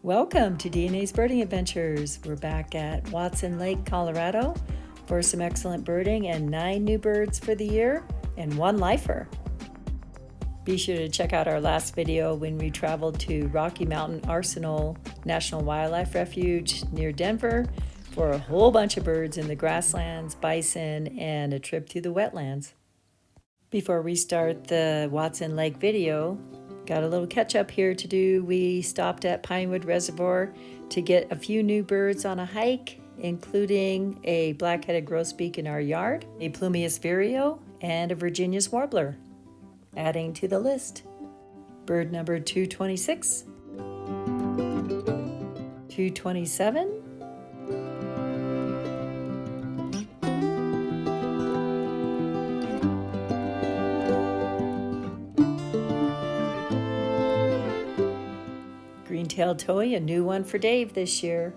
Welcome to DNA's Birding Adventures. We're back at Watson Lake, Colorado for some excellent birding and 9 new birds for the year and 1 lifer. Be sure to check out our last video when we traveled to Rocky Mountain Arsenal National Wildlife Refuge near Denver for a whole bunch of birds in the grasslands, bison, and a trip through the wetlands. Before we start the Watson Lake video, got a little catch up here to do. We stopped at Pinewood Reservoir to get a few new birds on a hike, including a black-headed grosbeak in our yard, a plumeous vireo, and a Virginia's warbler. Adding to the list, bird number 226, 227, green-tailed towhee, a new one for Dave this year.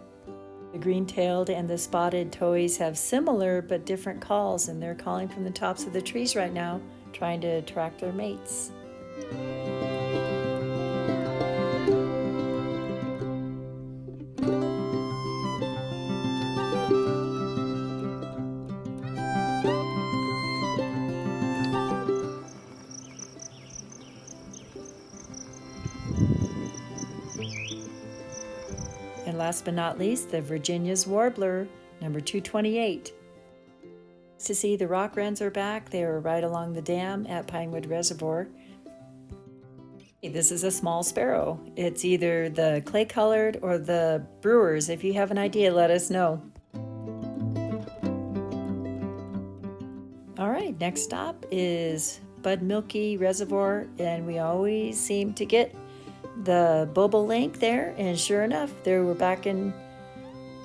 The green-tailed and the spotted towhees have similar but different calls, and they're calling from the tops of the trees right now, trying to attract their mates. And last but not least, the Virginia's warbler, number 228. To see the rock wrens are back. They are right along the dam at Pinewood Reservoir. This is a small sparrow. It's either the clay-colored or the brewers. If you have an idea, let us know. All right, next stop is Bud Milky Reservoir, and we always seem to get the bobolink there, and sure enough, they were back in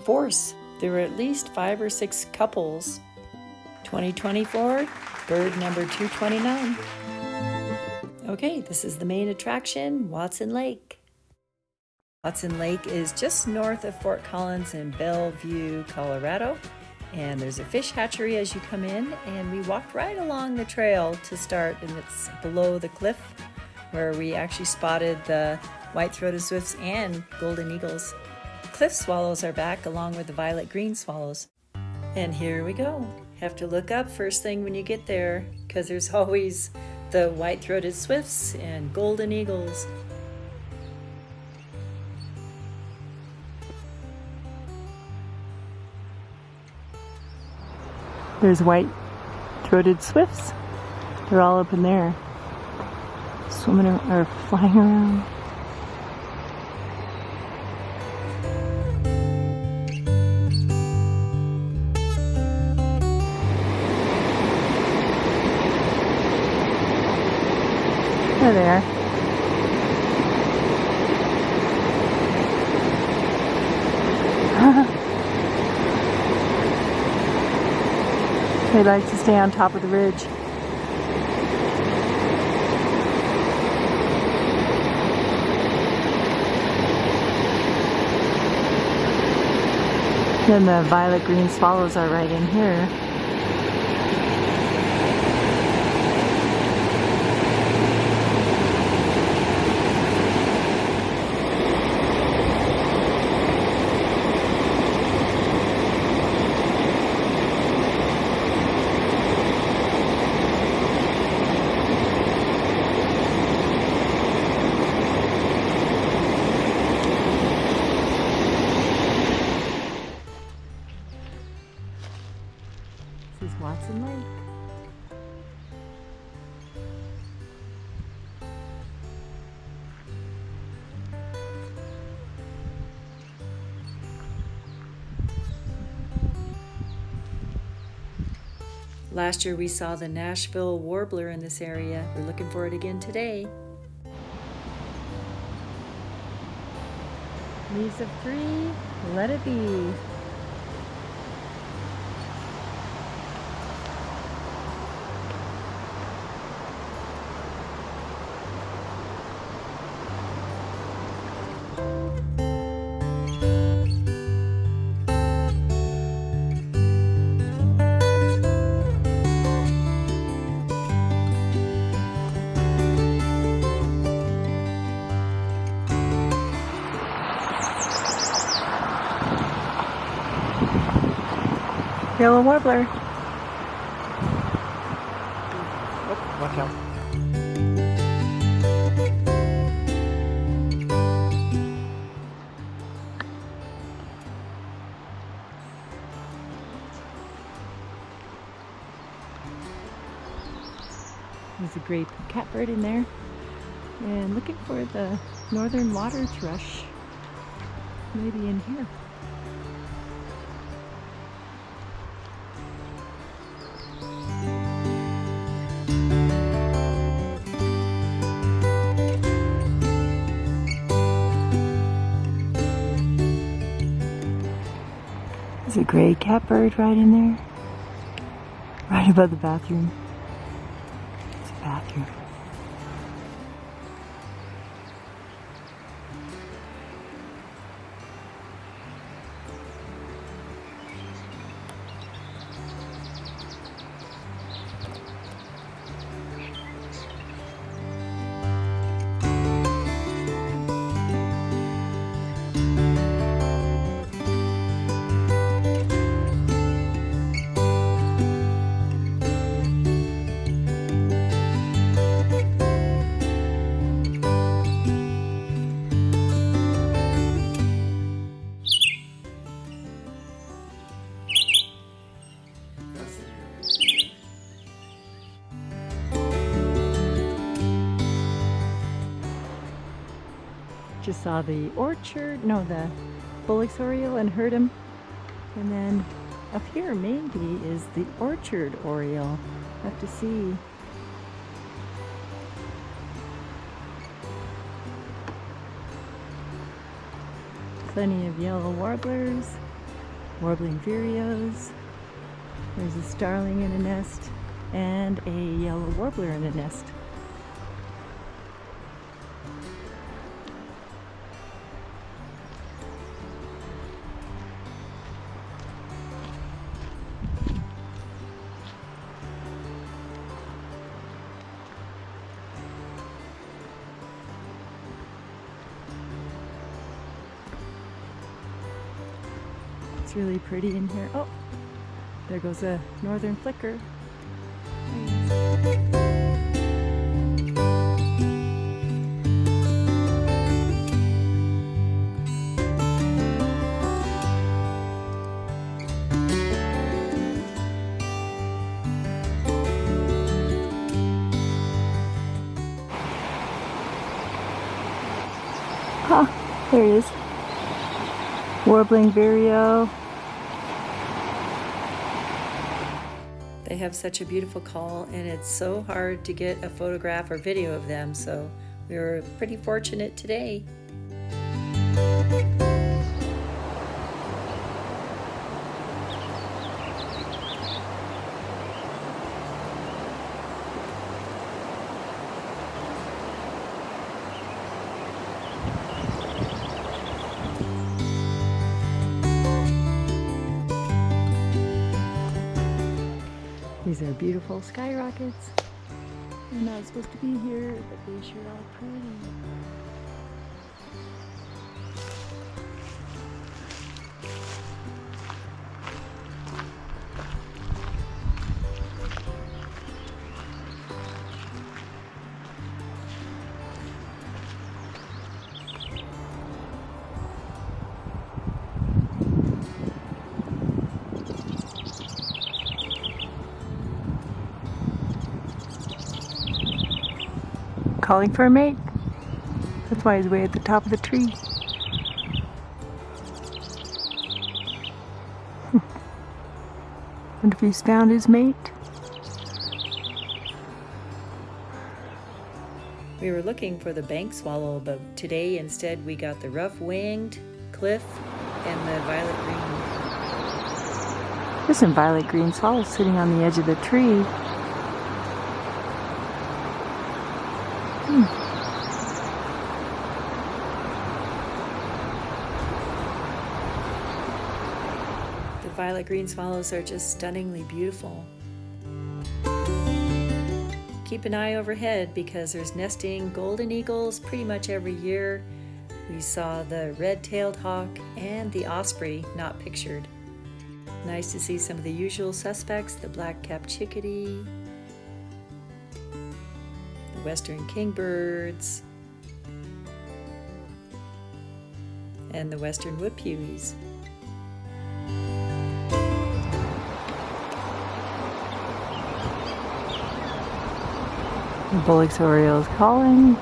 force. There were at least 5 or 6 couples. 2024, bird number 229. Okay, this is the main attraction, Watson Lake. Watson Lake is just north of Fort Collins in Bellevue, Colorado. And there's a fish hatchery as you come in, and we walked right along the trail to start, and it's below the cliff where we actually spotted the white-throated swifts and golden eagles. Cliff swallows are back along with the violet-green swallows. And here we go. Have to look up first thing when you get there, because there's always the white-throated swifts and golden eagles. There's white-throated swifts. They're all up in there, swimming or flying around. There they are. They like to stay on top of the ridge. Then the violet-green swallows are right in here. This is Watson Lake. Last year we saw the Nashville warbler in this area. We're looking for it again today. Leaves of 3, let it be. Yellow warbler. Oh, watch out. There's a gray catbird in there. And looking for the northern water thrush. Maybe in here. There's a gray catbird right in there. Right above the bathroom. It's a bathroom. Just saw the orchard, no, the Bullock's Oriole and heard him. And then up here maybe is the orchard Oriole. Have to see. Plenty of yellow warblers, warbling vireos. There's a starling in a nest and a yellow warbler in a nest. It's really pretty in here. Oh, there goes a northern flicker. Ah, there he is. Warbling vireo. They have such a beautiful call, and it's so hard to get a photograph or video of them, so we were pretty fortunate today. These are beautiful skyrockets. They're not supposed to be here, but they sure are pretty. Calling for a mate. That's why he's way at the top of the tree. Wonder if he's found his mate. We were looking for the bank swallow, but today instead we got the rough-winged cliff and the violet green. There's some violet green swallows sitting on the edge of the tree. The violet green swallows are just stunningly beautiful. Keep an eye overhead because there's nesting golden eagles pretty much every year. We saw the red-tailed hawk and the osprey not pictured. Nice to see some of the usual suspects, the black-capped chickadee, the western kingbirds, and the western wood pewees. The Bullock's Orioles calling.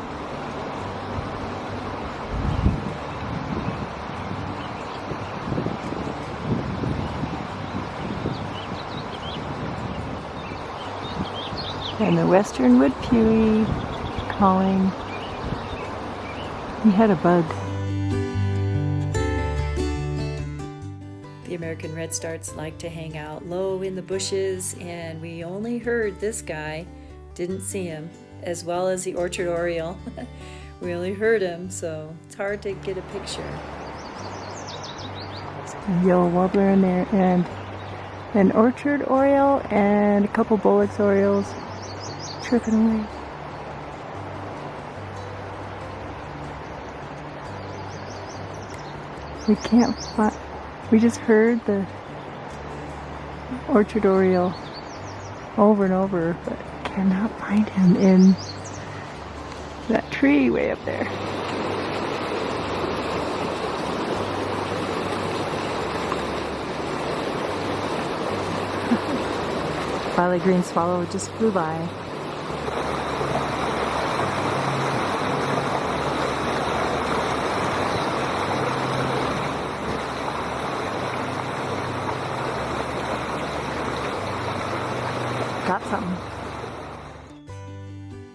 And the western wood pewee calling. He had a bug. The American redstarts like to hang out low in the bushes, and we only heard this guy, didn't see him, as well as the orchard oriole. We only heard him, so it's hard to get a picture. A yellow warbler in there, and an orchard oriole, and a couple Bullock's Orioles tripping away. We can't find, we just heard the orchard oriole over and over, but cannot find him in that tree way up there. Violet green swallow just flew by. Got something.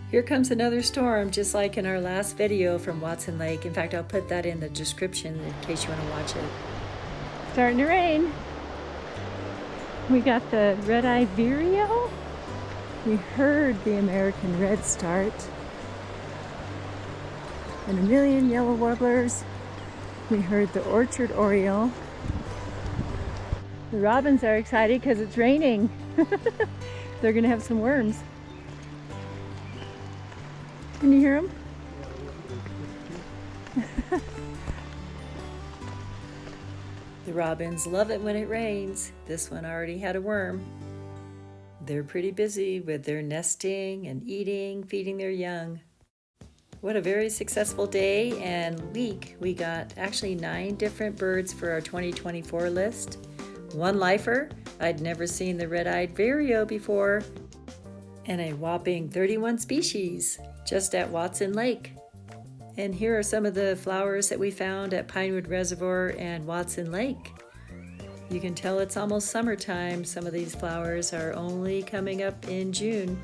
Here comes another storm, just like in our last video from Watson Lake. In fact, I'll put that in the description in case you want to watch it. Starting to rain. We got the red-eyed Vireo. We heard the American redstart. And a million yellow warblers. We heard the orchard oriole. The robins are excited because it's raining. They're gonna have some worms. Can you hear them? The robins love it when it rains. This one already had a worm. They're pretty busy with their nesting and eating, feeding their young. What a very successful day and week. We got actually 9 different birds for our 2024 list. 1 lifer, I'd never seen the red-eyed Vireo before, and a whopping 31 species just at Watson Lake. And here are some of the flowers that we found at Pinewood Reservoir and Watson Lake. You can tell it's almost summertime. Some of these flowers are only coming up in June.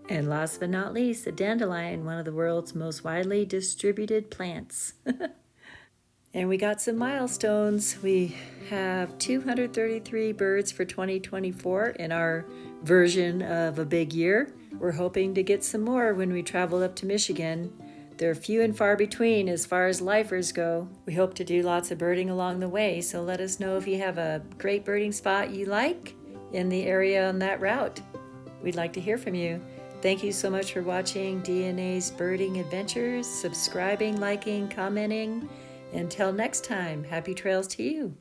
And last but not least, the dandelion, one of the world's most widely distributed plants. And we got some milestones. We have 233 birds for 2024 in our version of a big year. We're hoping to get some more when we travel up to Michigan. They're few and far between as far as lifers go. We hope to do lots of birding along the way, so let us know if you have a great birding spot you like in the area on that route. We'd like to hear from you. Thank you so much for watching DNA's Birding Adventures, subscribing, liking, commenting. Until next time, happy trails to you.